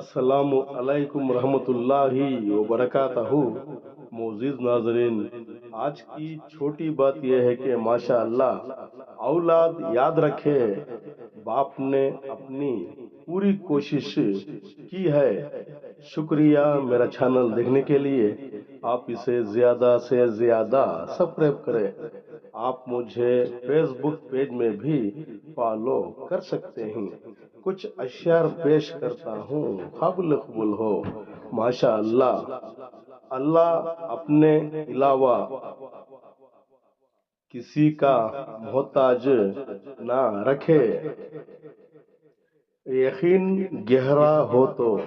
السلام علیکم ورحمۃ اللہ وبرکاتہ۔ معزز ناظرین، آج کی چھوٹی بات یہ ہے کہ ماشاء اللہ اولاد یاد رکھے باپ نے اپنی پوری کوشش کی ہے۔ شکریہ میرا چینل دیکھنے کے لیے۔ آپ اسے زیادہ سے زیادہ سبسکرائب کریں۔ آپ مجھے فیس بک پیج میں بھی فالو کر سکتے ہیں۔ کچھ اشعار پیش کرتا ہوں، قابل قبول ہو۔ ماشاء اللہ، اللہ اپنے علاوہ کسی کا محتاج نہ رکھے۔ یقین گہرا ہو تو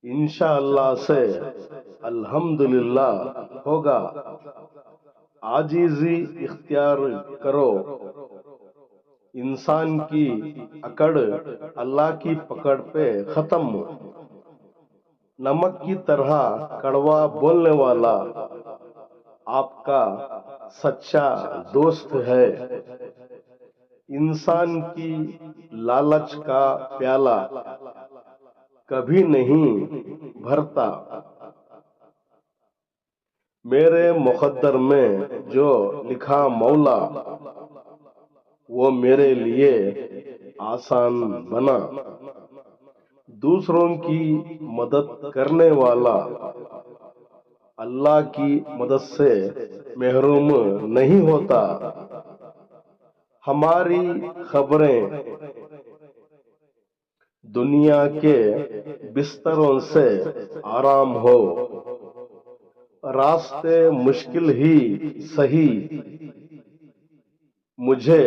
انشاءاللہ سے الحمدللہ ہوگا۔ عاجزی اختیار کرو۔ انسان کی اکڑ اللہ کی پکڑ پہ ختم۔ نمک کی طرح کڑوا بولنے والا آپ کا سچا دوست ہے۔ انسان کی لالچ کا پیالہ کبھی نہیں بھرتا۔ میرے مقدر میں جو لکھا مولا وہ میرے لیے آسان بنا۔ دوسروں کی مدد کرنے والا اللہ کی مدد سے محروم نہیں ہوتا۔ ہماری خبریں دنیا کے بستروں سے آرام ہو۔ راستے مشکل ہی سہی، مجھے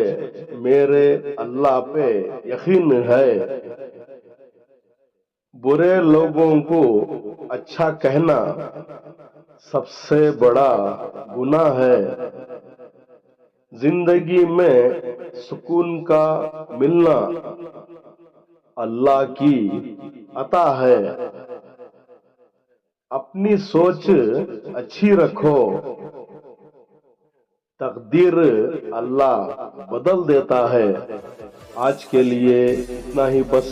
میرے اللہ پہ یقین ہے۔ برے لوگوں کو اچھا کہنا سب سے بڑا گناہ ہے۔ زندگی میں سکون کا ملنا اللہ کی عطا ہے۔ اپنی سوچ اچھی رکھو، تقدیر اللہ بدل دیتا ہے۔ آج کے لیے اتنا ہی بس،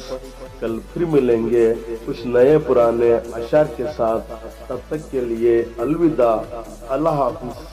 کل پھر ملیں گے کچھ نئے پرانے اشعار کے ساتھ۔ تب تک کے لیے الوداع، اللہ حافظ۔